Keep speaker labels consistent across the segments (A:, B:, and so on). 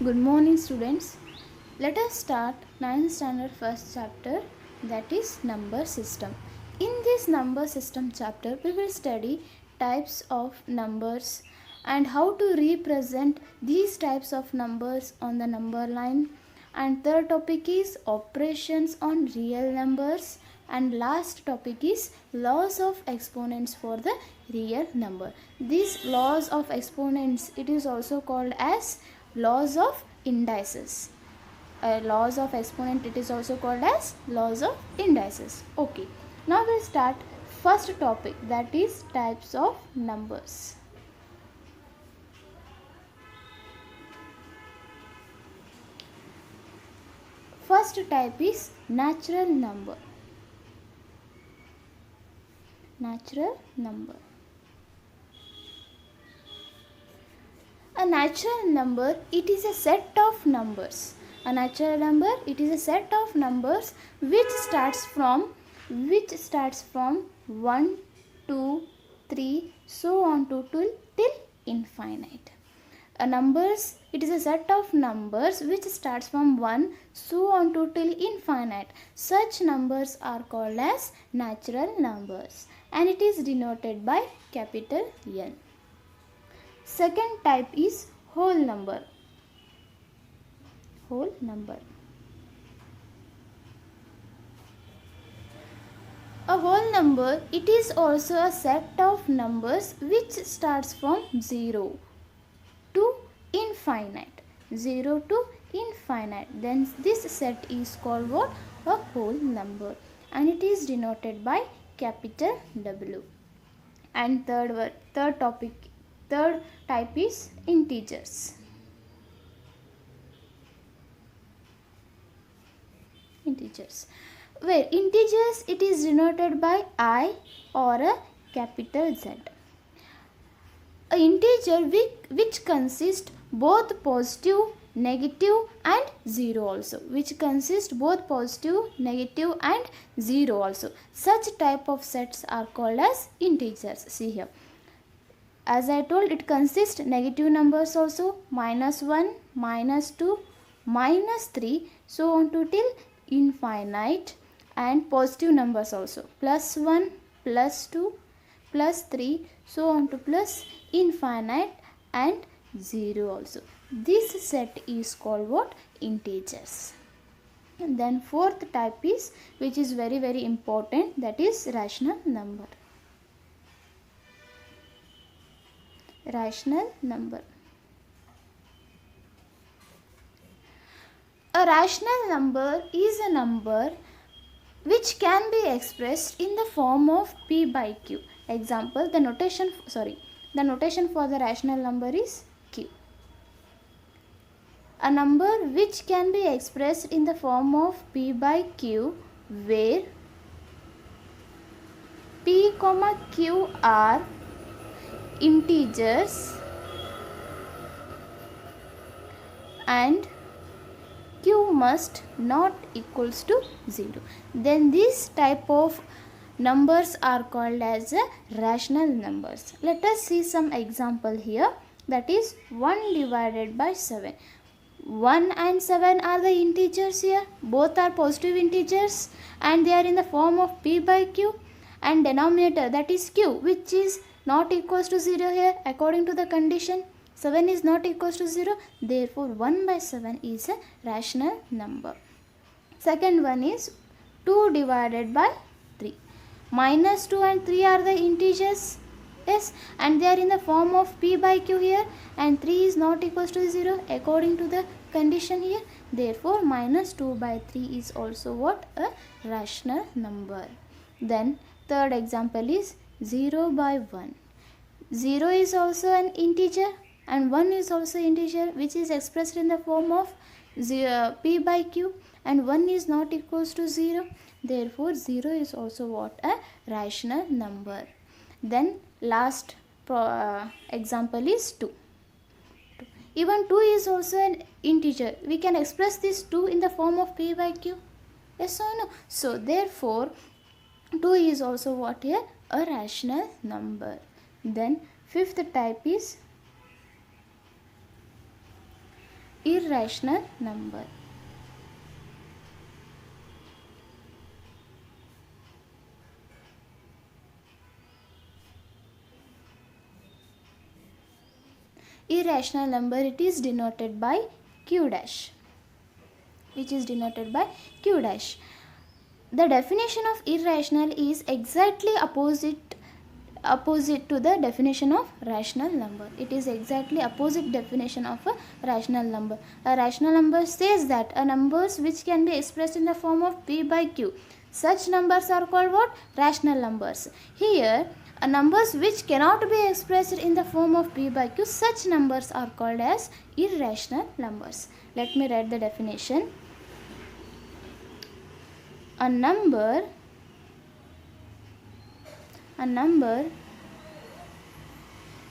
A: Good morning, students. Let us start 9th standard first chapter, that is number system. In this number system chapter, we will study types of numbers and how to represent these types of numbers on the number line. And third topic is operations on real numbers. And last topic is laws of exponents for the real number. These laws of exponents, it is also called as laws of indices. Laws of exponent, it is also called as laws of indices. Okay, now we'll start first topic, that is types of numbers. First type is natural number. Natural number. A natural number, it is a set of numbers. A natural number, it is a set of numbers which starts from 1, 2, 3, so on to till infinite. A numbers, it is a set of numbers which starts from 1, so on to till infinite. Such numbers are called as natural numbers, and it is denoted by capital N. Second type is whole number. Whole number. A whole number, it is also a set of numbers which starts from 0 to infinite. 0 to infinite. Then this set is called what? A whole number, and it is denoted by capital W. And third type is integers. Integers. Where integers, it is denoted by I or a capital Z. A integer which consists both positive, negative and 0 also. Which consists both positive, negative and 0 also. Such type of sets are called as integers. See here. As I told, it consists negative numbers also, -1, -2, -3, so on to till infinite, and positive numbers also, +1, +2, +3, so on to plus infinite and 0 also. This set is called what? Integers. And then fourth type is, which is very important, that is rational number. Rational number. A rational number is a number which can be expressed in the form of P by Q. Example, the notation for the rational number is Q. A number which can be expressed in the form of P by Q, where P, Q are integers and Q must not equals to 0. Then this type of numbers are called as rational numbers. Let us see some example here, that is 1 divided by 7. 1 and 7 are the integers here. Both are positive integers and they are in the form of P by Q, and denominator, that is Q, which is not equals to 0 here according to the condition. 7 is not equals to 0, therefore 1 by 7 is a rational number. Second one is 2 divided by 3. -2 and 3 are the integers, yes, and they are in the form of P by Q here, and 3 is not equals to 0 according to the condition here, therefore -2 by 3 is also what? A rational number. Then third example is 0 by 1. 0 is also an integer and 1 is also integer, which is expressed in the form of P by Q, and 1 is not equals to 0, therefore 0 is also what? A rational number. Then last example is 2. Even 2 is also an integer. We can express this 2 in the form of P by Q, yes or no? So therefore 2 is also what here? A rational number. Then fifth type is irrational number. Irrational number, it is denoted by q dash, which is denoted by q dash. The definition of irrational is exactly opposite to the definition of rational number. It is exactly opposite definition of a rational number. A rational number says that a numbers which can be expressed in the form of p by q, such numbers are called what? Rational numbers. Here numbers which cannot be expressed in the form of p by q, such numbers are called as irrational numbers. Let me read the definition. A number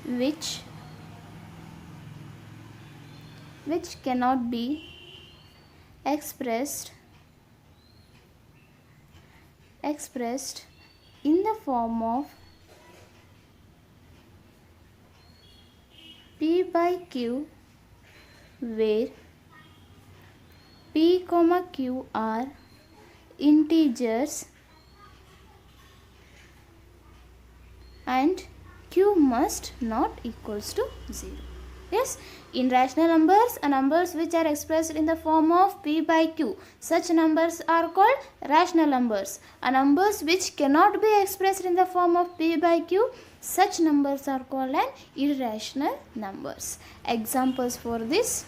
A: which cannot be expressed in the form of p by q, where p, q are integers and q must not equals to 0. Yes, in rational numbers, numbers which are expressed in the form of p by q, such numbers are called rational numbers. Numbers which cannot be expressed in the form of p by q, such numbers are called an irrational numbers. Examples for this: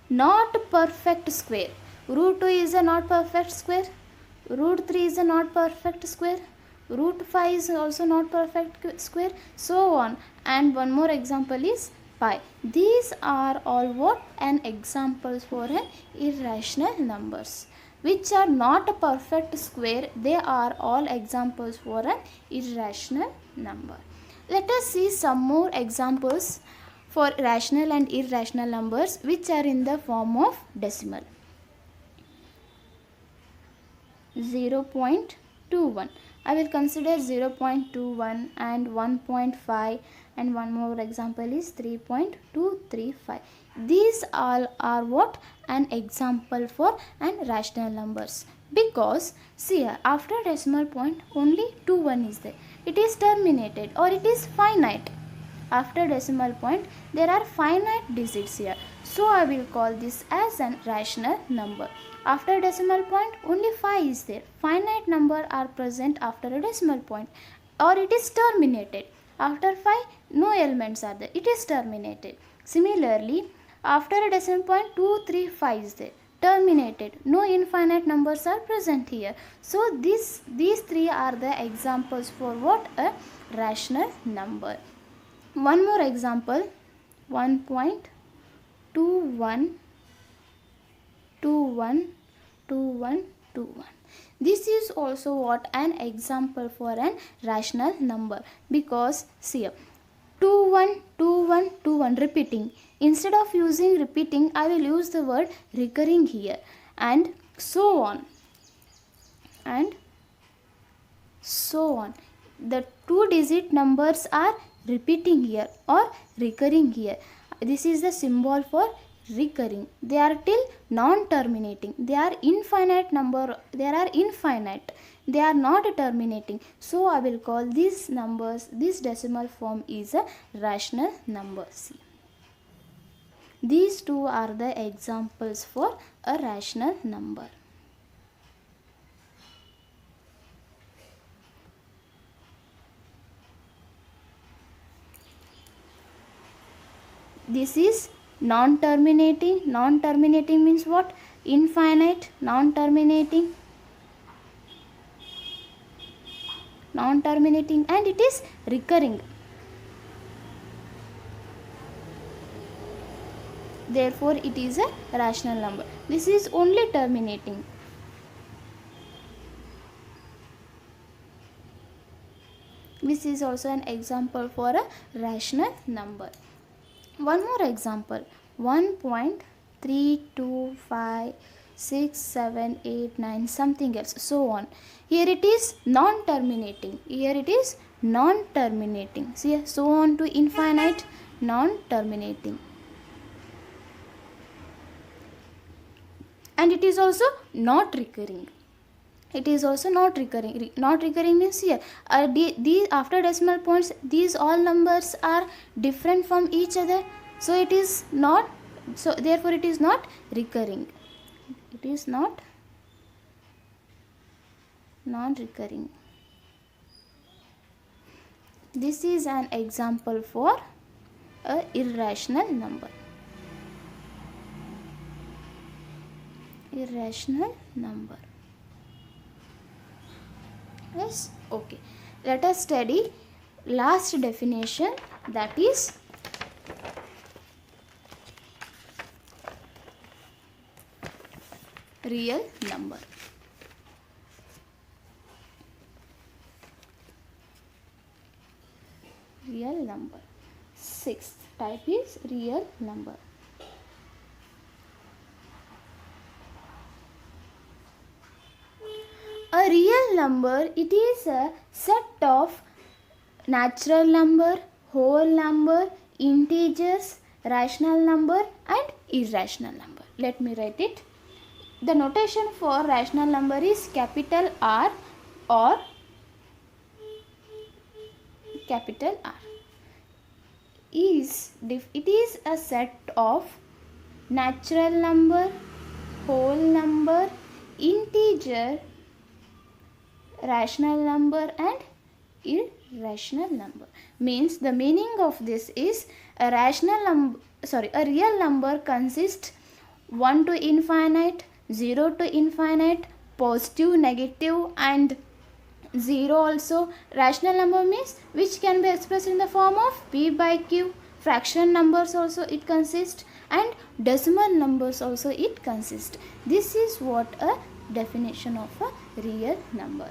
A: not perfect square. Root 2 is a not perfect square. Root 3 is a not perfect square. Root 5 is also not perfect square. So on. And one more example is pi. These are all what? An examples for an irrational numbers, which are not a perfect square. They are all examples for an irrational number. Let us see some more examples for rational and irrational numbers which are in the form of decimal. 0.21. I will consider 0.21 and 1.5, and one more example is 3.235. These all are what? An example for an rational numbers, because see here, after decimal point only 21 is there. It is terminated or it is finite. After decimal point there are finite digits here, so I will call this as an rational number. After decimal point only 5 is there. Finite number are present after a decimal point, or it is terminated. After 5 no elements are there, it is terminated. Similarly, after a decimal point 2, 3, 5 is there, terminated. No infinite numbers are present here. So these three are the examples for what? A rational number. One more example, 1.21212121. This is also what? An example for an rational number, because see 212121 repeating. Instead of using repeating, I will use the word recurring here, and so on and so on. The 2-digit numbers are repeating here or recurring here. This is the symbol for recurring. They are till non-terminating. They are infinite number. They are infinite. They are not terminating. So I will call these numbers, this decimal form is a rational number. See, these two are the examples for a rational number. This is non-terminating. Non-terminating means what? Infinite. Non-terminating, and it is recurring. Therefore it is a rational number. This is only terminating. This is also an example for a rational number. One more example, 1.3256789 something else, so on. Here it is non-terminating. Here it is non-terminating. See, so on to infinite, non-terminating. And it is also not recurring. It is also not recurring. Not recurring means here, these after decimal points, these all numbers are different from each other. So it is not, so therefore it is not recurring. It is not non-recurring. This is an example for a irrational number. Irrational number. Yes, okay. Let us study last definition, that is real number. Real number. Sixth type is real number. A real number, it is a set of natural number, whole number, integers, rational number and irrational number. Let me write it. The notation for rational number is capital R or capital R. It is a set of natural number, whole number, integer, rational number and irrational number. Means the meaning of this is a real number consists 1 to infinite, 0 to infinite, positive, negative and 0 also. Rational number means which can be expressed in the form of p by q. Fraction numbers also it consists and decimal numbers also it consists. This is what a definition of a real number.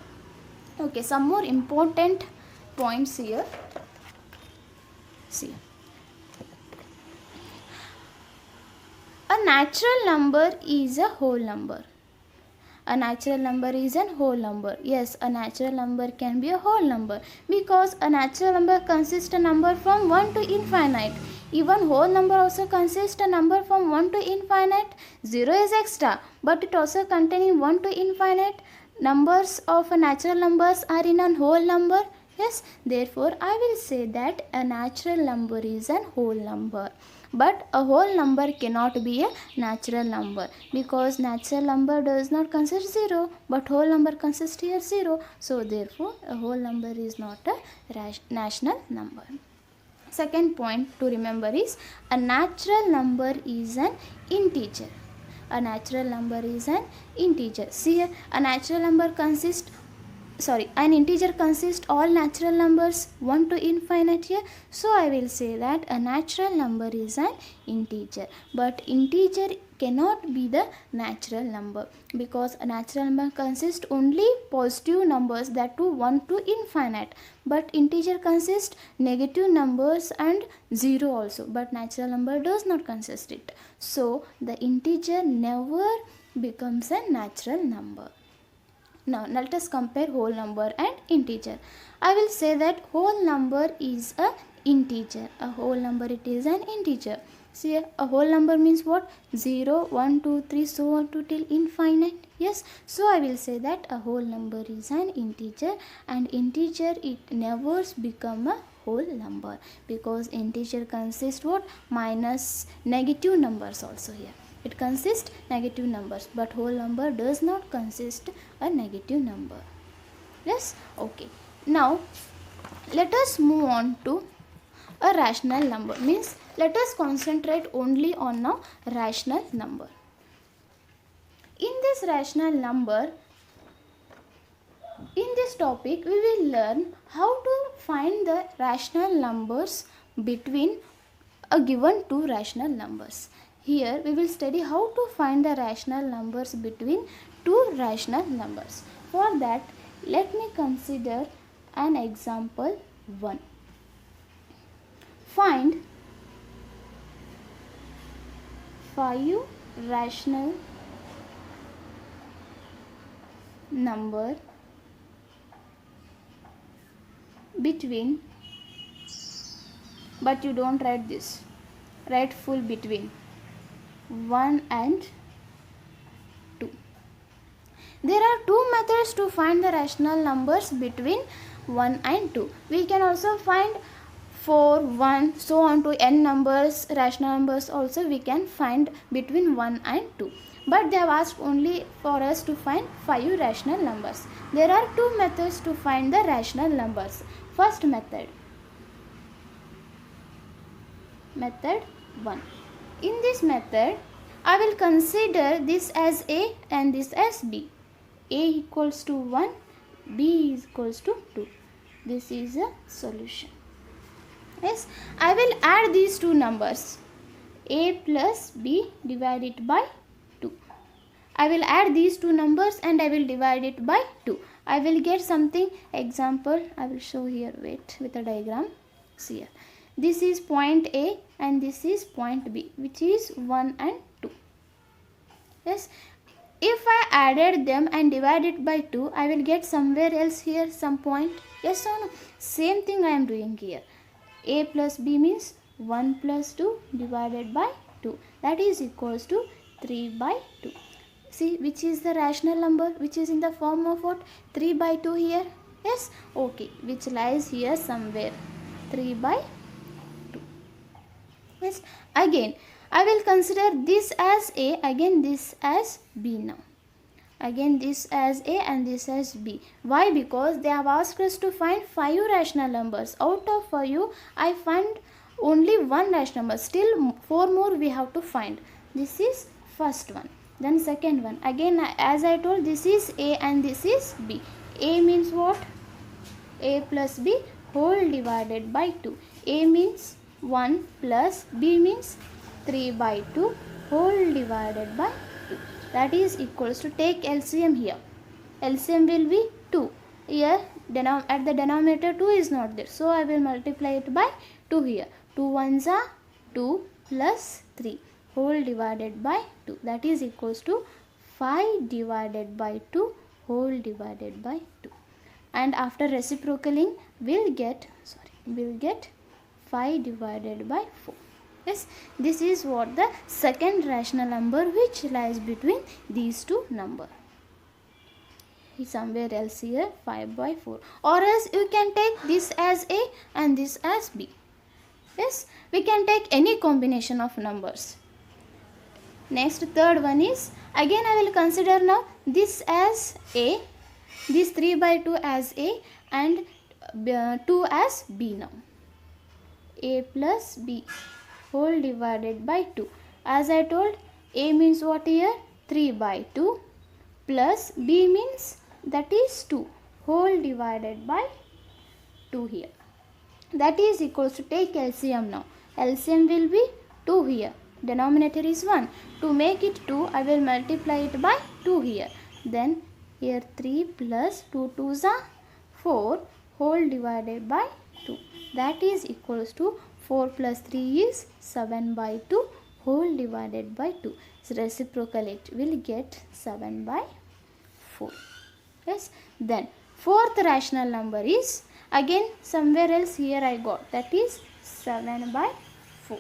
A: Okay, some more important points here. See, a natural number is a whole number. A natural number is a whole number. Yes, a natural number can be a whole number because a natural number consists a number from 1 to infinite. Even whole number also consists a number from 1 to infinite. 0 is extra, but it also containing 1 to infinite. Numbers of natural numbers are in a whole number. Yes, therefore I will say that a natural number is a whole number. But a whole number cannot be a natural number because natural number does not consist 0, but whole number consists here 0. So therefore a whole number is not a natural number. Second point to remember is a natural number is an integer. A natural number is an integer. See here, a natural number consists, an integer consists all natural numbers 1 to infinite here. So I will say that a natural number is an integer. But integer cannot be the natural number because a natural number consists only positive numbers, that too 1 to infinite. But integer consists negative numbers and 0 also. But natural number does not consist it. So the integer never becomes a natural number. Now let us compare whole number and integer. I will say that whole number is a integer. A whole number, it is an integer. See, a whole number means what? 0, 1, 2, 3, so on to till infinite. Yes, so I will say that a whole number is an integer, and integer it never become a whole number because integer consists what? Minus negative numbers also here. It consists negative numbers, but whole number does not consist a negative number. Yes, okay. Now let us move on to a rational number. Means let us concentrate only on a rational number. In this rational number, in this topic we will learn how to find the rational numbers between a given two rational numbers. Here we will study how to find the rational numbers between two rational numbers. For that, let me consider an example 1. Find 5 rational between, but you don't write this, write full between 1 and 2. There are two methods to find the rational numbers between 1 and 2. We can also find 4, 1, so on to n numbers, rational numbers also we can find between 1 and 2. But they have asked only for us to find 5 rational numbers. There are two methods to find the rational numbers. First method, method 1. In this method, I will consider this as A and this as B. A equals to 1, B is equals to 2. This is a solution. Yes, I will add these two numbers, A plus B divided by 2. I will add these two numbers and I will divide it by 2. I will get something, example, I will show here, wait, with a diagram. See here. This is point A and this is point B, which is 1 and 2. Yes, if I added them and divided by 2, I will get somewhere else here some point. Yes or no? Same thing I am doing here. A plus B means 1 plus 2 divided by 2. That is equals to 3 by 2. See, which is the rational number, which is in the form of what? 3 by 2 here. Yes, okay, which lies here somewhere. 3 by 2. Yes, again, I will consider this as A, again this as B now. Again this as A and this as B. Why? Because they have asked us to find 5 rational numbers. Out of 5, I find only one rational number. Still 4 more we have to find. This is first one. Then second one. Again, as I told, this is A and this is B. A means what? A plus B whole divided by 2. A means 1 plus B means 3 by 2 whole divided by 2. That is equals to, take LCM here. LCM will be 2. Here at the denominator 2 is not there. So I will multiply it by 2 here. 2 ones are 2 plus 3 whole divided by 2. That is equals to 5 divided by 2 whole divided by 2. And after reciprocaling, we'll get 5 divided by 4. Yes, this is what the second rational number which lies between these two numbers. Somewhere else here 5 by 4. Or else you can take this as A and this as B. Yes, we can take any combination of numbers. Next, third one is, again I will consider now this as A, this 3 by 2 as A and 2 as B now. A plus B whole divided by 2. As I told, A means what here? 3 by 2 plus B means that is 2 whole divided by 2 here. That is equals to, take LCM now. LCM will be 2 here. Denominator is 1. To make it 2, I will multiply it by 2 here. Then here 3 plus 2 2s are 4 whole divided by 2. That is equals to 4 plus 3 is 7 by 2 whole divided by 2. So reciprocate, will get 7 by 4. Yes. Then fourth rational number is, again somewhere else here I got, that is 7 by 4.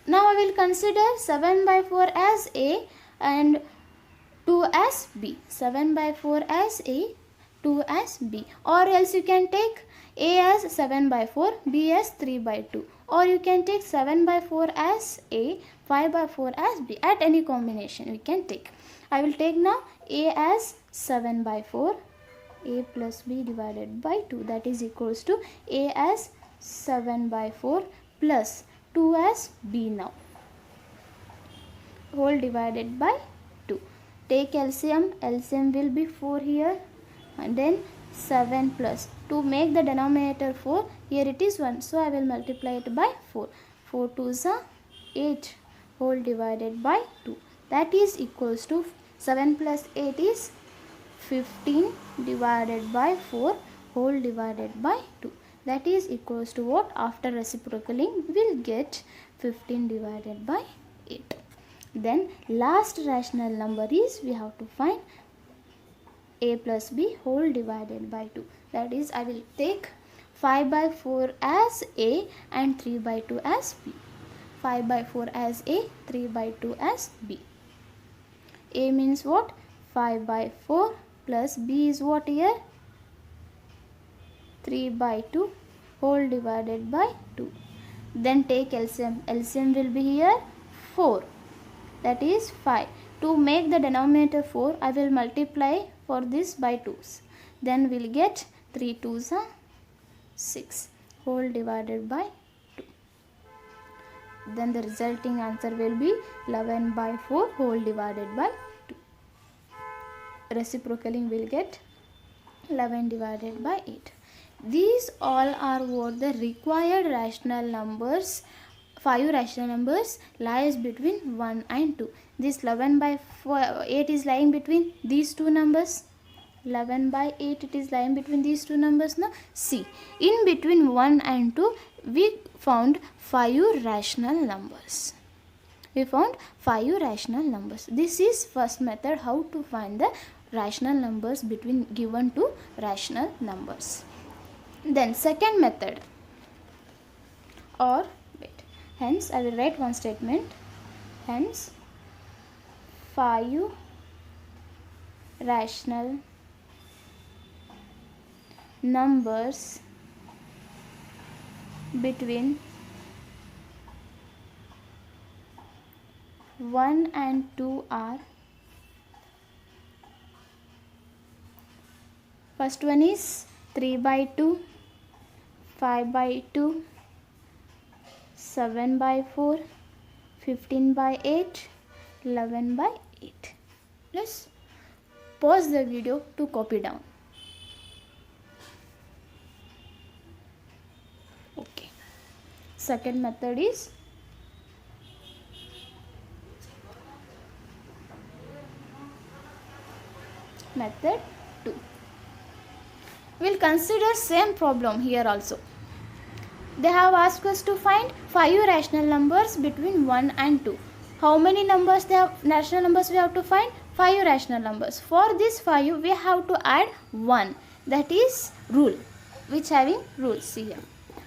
A: Now I will consider 7 by 4 as A and 2 as B. 7 by 4 as A, 2 as B. Or else you can take A as 7 by 4, B as 3 by 2. Or you can take 7 by 4 as A, 5 by 4 as B. At any combination we can take. I will take now A as 7 by 4, A plus B divided by 2. That is equals to A as 7 by 4 plus 2 as B now. Whole divided by 2. Take LCM. LCM will be 4 here. And then 7 plus, to make the denominator 4, here it is 1, so I will multiply it by 4. 4 2s are 8 whole divided by 2. That is equals to, 7 plus 8 is 15 divided by 4 whole divided by 2. That is equals to what? After reciprocaling, we will get 15 divided by 8. Then last rational number is, we have to find a plus b whole divided by 2. That is, I will take 5 by 4 as a and 3 by 2 as b. 5 by 4 as a, 3 by 2 as b. A means what? 5 by 4 plus b is what here? 3 by 2 whole divided by 2. Then take LCM. LCM will be here 4. That is 5. To make the denominator 4, I will multiply for this by 2's. Then we'll get 3 2's are 6 whole divided by 2. Then the resulting answer will be 11 by 4 whole divided by 2. Reciprocally will get 11 divided by 8. These all are what the required rational numbers. 5 rational numbers lies between 1 and 2. This 11 by 8 is lying between these two numbers. 11 by 8 it is lying between these two numbers. Now see, in between 1 and 2 we found 5 rational numbers. We found 5 rational numbers. This is first method how to find the rational numbers between given two rational numbers. Then second method, or wait, hence I will write one statement. Hence 5 rational numbers between 1 and 2 are, first one is 3 by 2, 5 by 2, 7 by 4, 15 by 8, 11 by 8. Let's pause the video to copy down. Okay. Second method is method 2. We'll consider same problem here also. They have asked us to find 5 rational numbers between 1 and 2. How many numbers they have, rational numbers we have to find? 5 rational numbers. For this 5 we have to add 1. That is rule, which having rules here.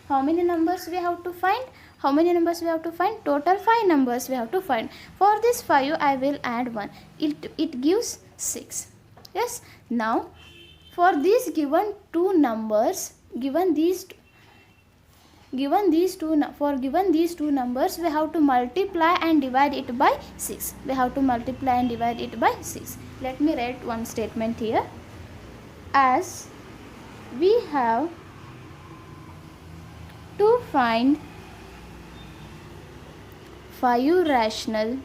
A: How many numbers we have to find? How many numbers we have to find? Total 5 numbers we have to find. For this 5 I will add 1. It gives 6. Yes. Now for these given two numbers, given these two numbers, we have to multiply and divide it by 6. We have to multiply and divide it by 6. Let me write one statement here. As we have to find 5 rational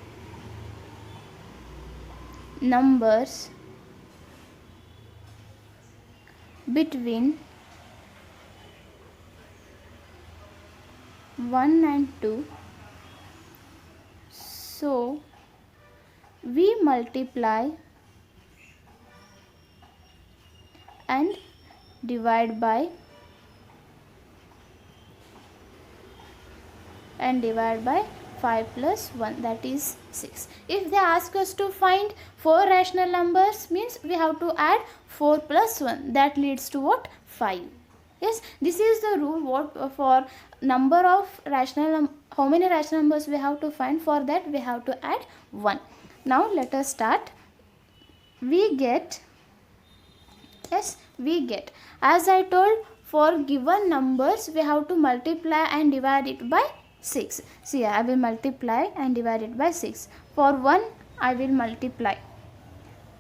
A: numbers between 1 and 2, so we multiply and divide by 5 plus 1, that is 6. If they ask us to find 4 rational numbers, means we have to add 4 plus 1, that leads to what? 5. Yes, this is the rule. What for number of rational, how many rational numbers we have to find? For that we have to add 1. Now let us start. We get, yes, we get, as I told, for given numbers we have to multiply and divide it by 6. See, I will multiply and divide it by 6. For 1 I will multiply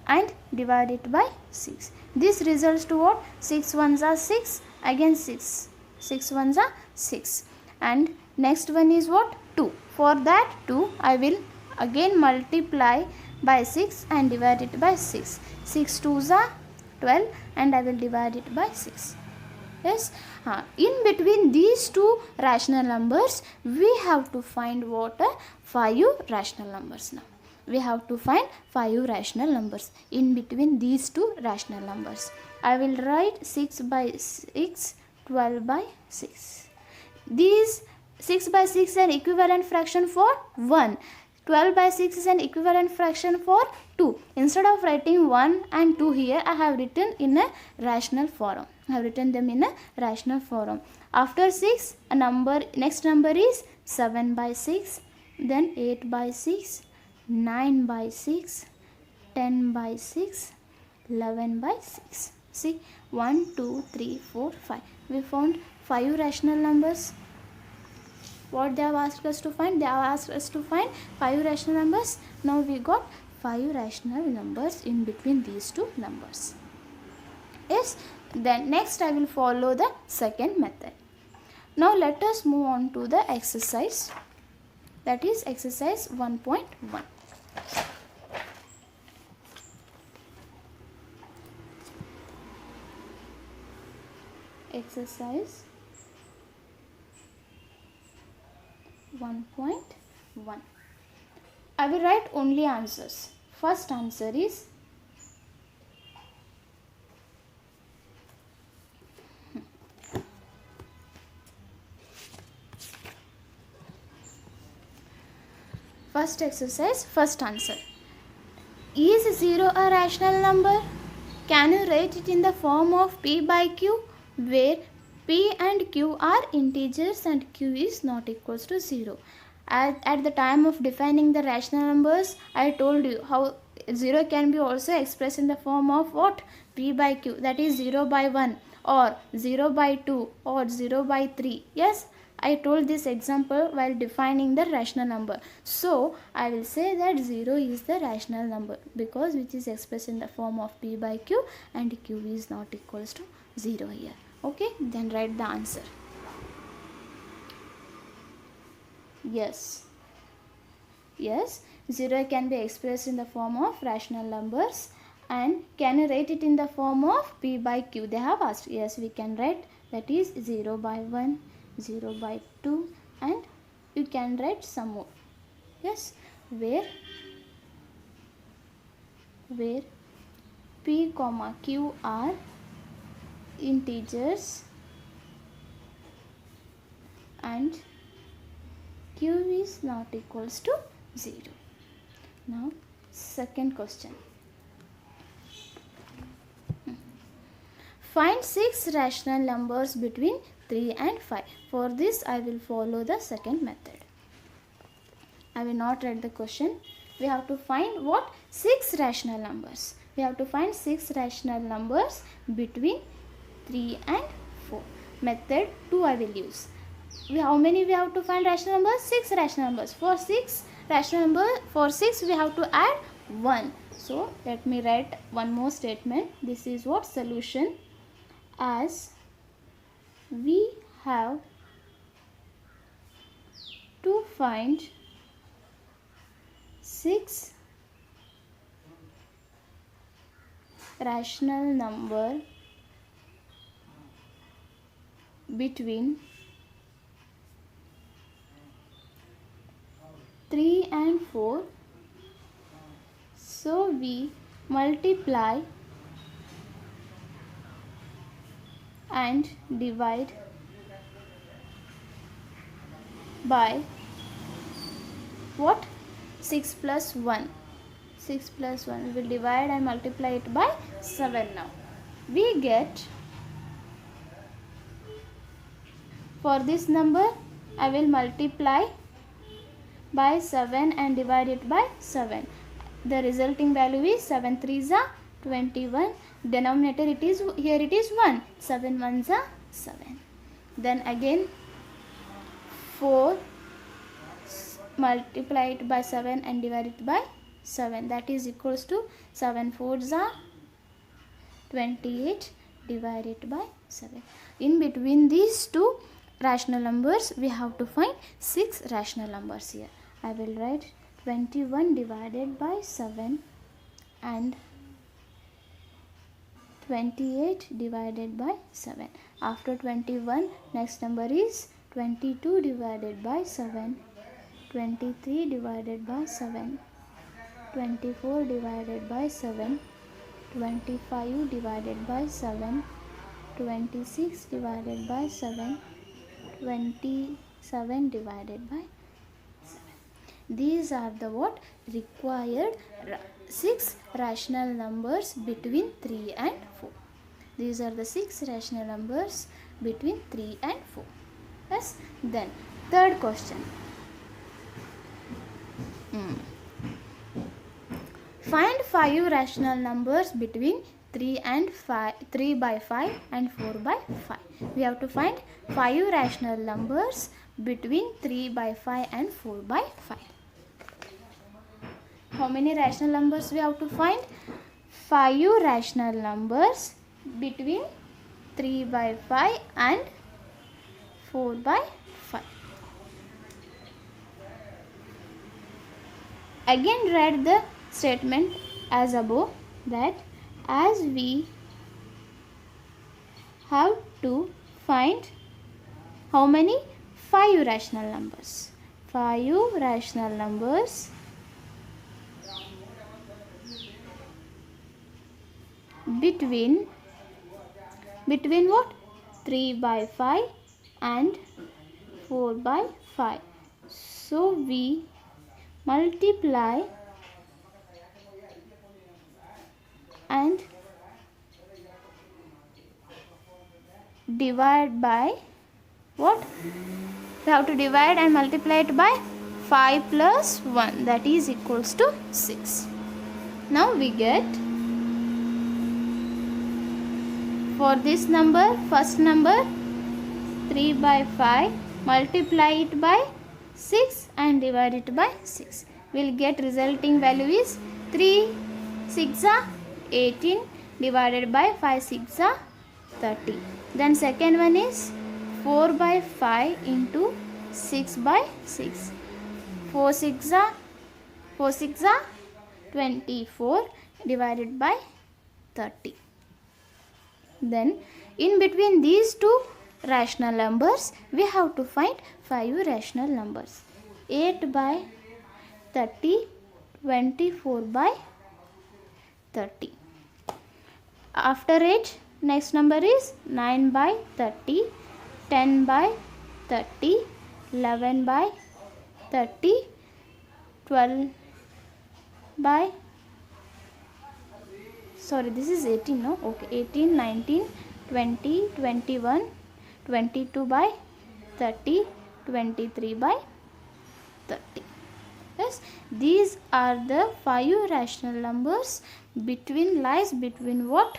A: and divide it by 6. This results to what? 6 ones are 6, again 6. 6 ones are 6. And next one is what? 2. For that 2 I will again multiply by 6 and divide it by 6. 6 2s are 12 and I will divide it by 6. Yes. In between these two rational numbers we have to find what? 5 rational numbers. Now we have to find 5 rational numbers in between these two rational numbers. I will write 6 by 6, 12 by 6. These 6 by 6 are equivalent fraction for 1. 12 by 6 is an equivalent fraction for 2. Instead of writing 1 and 2 here, I have written in a rational form. I have written them in a rational form. After 6, a number, next number is 7 by 6, then 8 by 6, 9 by 6, 10 by 6, 11 by 6. See, 1, 2, 3, 4, 5. We found 5 rational numbers. What they have asked us to find? They have asked us to find 5 rational numbers. Now we got 5 rational numbers in between these two numbers. Yes, then next I will follow the second method. Now let us move on to the exercise, that is exercise 1.1. Exercise 1.1. I will write only answers. First answer is first exercise, first answer. Is 0 a rational number? Can you write it in the form of P by Q, where P and Q are integers and Q is not equals to 0. At the time of defining the rational numbers, I told you how 0 can be also expressed in the form of what? P by Q, that is 0 by 1 or 0 by 2 or 0 by 3. Yes, I told this example while defining the rational number. So, I will say that 0 is the rational number because which is expressed in the form of P by Q and Q is not equals to 0 here. Okay, then write the answer. Yes, 0 can be expressed in the form of rational numbers. And can you write it in the form of P by Q? They have asked. Yes, we can write, that is 0 by 1, 0 by 2, and you can write some more. Yes, where P comma Q are integers and Q is not equals to 0. Now second question. Find 6 rational numbers between 3 and 5. For this I will follow the second method. I will not write the question. We have to find what? 6 rational numbers. We have to find 6 rational numbers between 3 and 4. Method 2 I will use. How many we have to find rational numbers? 6 rational numbers. For 6 rational number, for 6 we have to add 1. So let me write one more statement. This is what? Solution. As we have to find 6 rational number between 3 and 4, so we multiply and divide by what? 6 plus 1. 6 plus 1. We will divide and multiply it by 7 now. We get, for this number I will multiply by 7 and divide it by 7. The resulting value is 7 3s are 21. Denominator it is, here it is 1. 7 1s are 7. Then again 4, multiply it by 7 and divide it by 7. That is equals to 7 4s are 28. Divide it by 7. In between these two rational numbers, we have to find 6 rational numbers here. I will write 21 divided by 7 and 28 divided by 7. After 21, next number is 22 divided by 7, 23 divided by 7, 24 divided by 7, 25 divided by 7, 26 divided by 7, 27 divided by 7. These are the what required 6 rational numbers between 3 and 4. These are the 6 rational numbers between 3 and 4. Yes. Then third question. Find 5 rational numbers between 3 and 5, 3 by 5 and 4 by 5. We have to find 5 rational numbers between 3 by 5 and 4 by 5. How many rational numbers we have to find? 5 rational numbers between 3 by 5 and 4 by 5. Again read the statement as above, that as we have to find how many? 5 rational numbers. 5 rational numbers between what? 3 by 5 and 4 by 5. So we multiply and divide by what? We have to divide and multiply it by 5 plus 1, that is equals to 6. Now we get, for this number, first number 3 by 5, multiply it by 6 and divide it by 6. We will get resulting value is 3 6 are 18 divided by 5 6 are 30. Then second one is 4 by 5 into 6 by 6. 4 6 are 24 divided by 30. Then in between these two rational numbers, we have to find 5 rational numbers. 8 by 30, 24 by 30. After 8, next number is 9 by 30, 10 by 30, 11 by 30, 12 by, sorry, this is 18, no? Okay, 18, 19, 20, 21, 22 by 30, 23 by 30. Yes, these are the 5 rational numbers lies between what?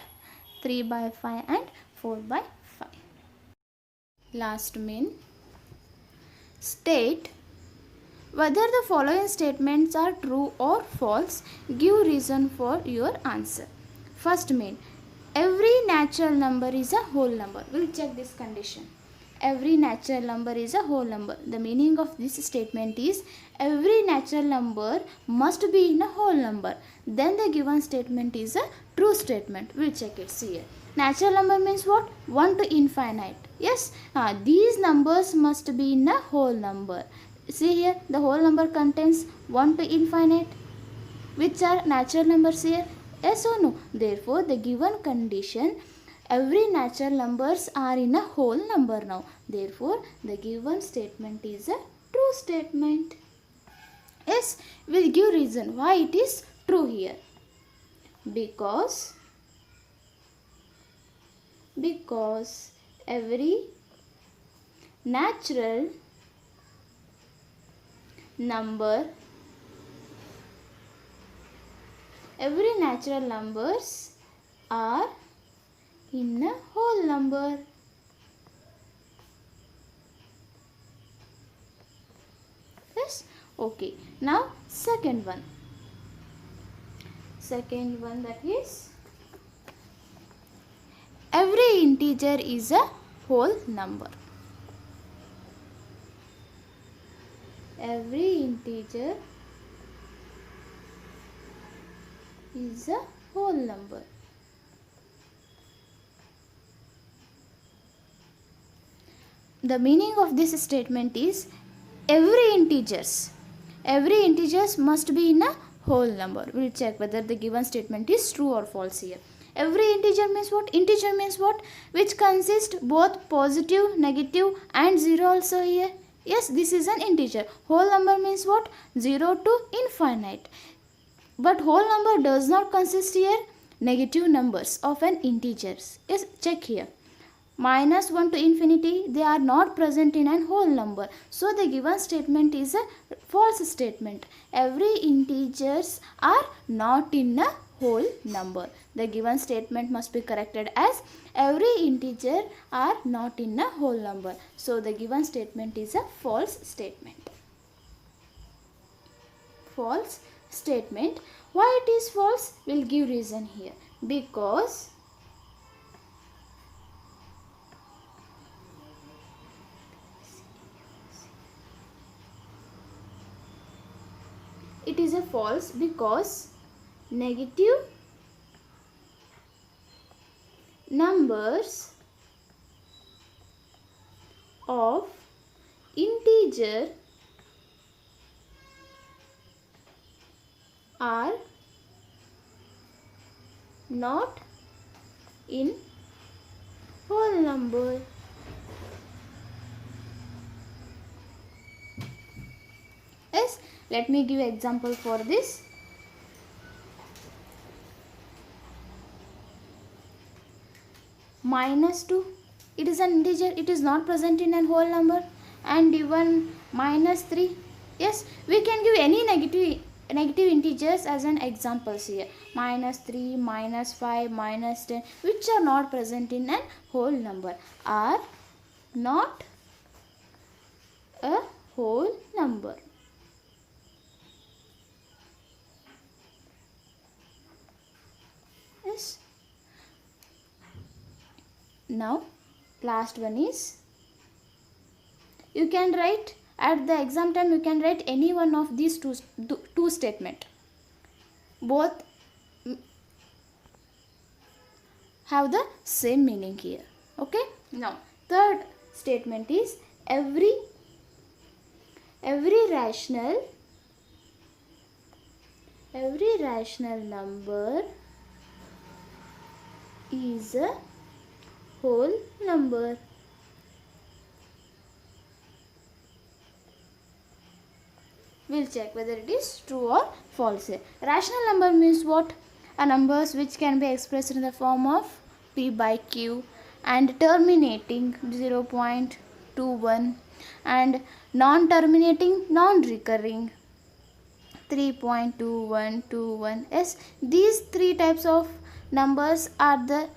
A: 3 by 5 and 4 by 5. Last main. State whether the following statements are true or false. Give reason for your answer. First main. Every natural number is a whole number. We'll check this condition. Every natural number is a whole number. The meaning of this statement is every natural number must be in a whole number. Then the given statement is a true statement. We'll check it. See here. Natural number means what? 1 to infinite. Yes. These numbers must be in a whole number. See here. The whole number contains 1 to infinite. Which are natural numbers here? Yes or no? Therefore, the given condition, every natural numbers are in a whole number now. Therefore, the given statement is a true statement. Yes, we'll give reason why it is true here. Because every natural numbers are in a whole number. Yes. Okay. Now second one. That is every integer is a whole number. Every integer is a whole number. The meaning of this statement is every integers must be in a whole number. We'll check whether the given statement is true or false here. Every integer means what? Integer means what? Which consists both positive, negative and 0 also here. Yes, this is an integer. Whole number means what? 0 to infinite. But whole number does not consist here negative numbers of an integers. Yes, check here. Minus 1 to infinity, they are not present in an whole number. So the given statement is a false statement. Every integers are not in a whole number. The given statement must be corrected as every integer are not in a whole number. So the given statement is a false statement. False statement. Why it is false? We'll give reason here. Because it is a false because negative numbers of integer are not in whole number. Yes, let me give example for this. Minus 2, it is an integer, it is not present in a whole number. And even minus 3, yes, we can give any negative integers as an examples here. Minus 3, minus 5, minus 10, which are not present in a whole number, are not a whole number. Yes. Now last one is, you can write at the exam time, you can write any one of these two statement. Both have the same meaning here. Okay. Now third statement is, every rational number is a whole number. We'll check whether it is true or false. Rational number means what? A numbers which can be expressed in the form of p by q and terminating 0.21 and non-terminating, non-recurring 3.2121. Yes, these three types of numbers are the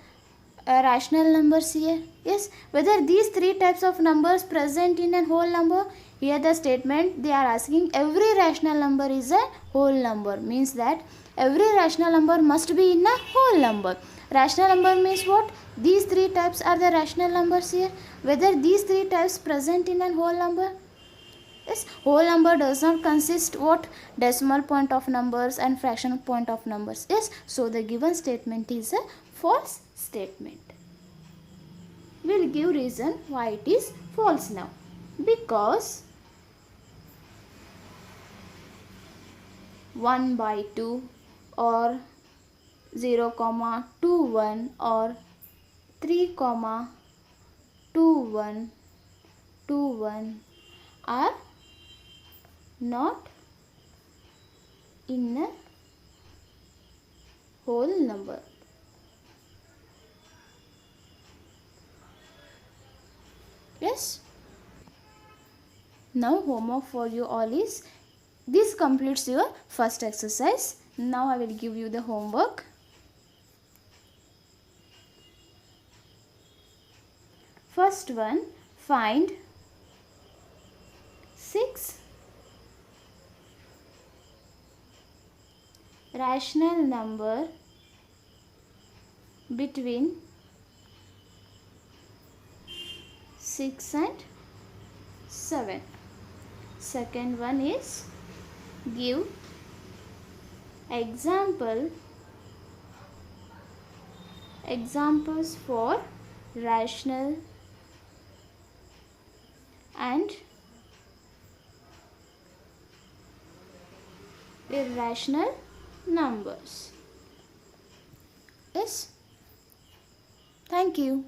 A: rational numbers here. Yes, whether these three types of numbers present in a whole number. Here the statement they are asking, every rational number is a whole number, means that every rational number must be in a whole number. Rational number means what? These three types are the rational numbers here. Whether these three types present in a whole number. Yes, whole number does not consist what? Decimal point of numbers and fractional point of numbers. Yes, so the given statement is a false statement. We'll give reason why it is false now. Because 1 by 2 or 0,21 or 3,2121 are not in a whole number. Yes. Now homework for you all is, this completes your first exercise. Now I will give you the homework. First one, find 6 rational number between 6 and 7. Second one is, give examples for rational and irrational numbers. Yes. Thank you.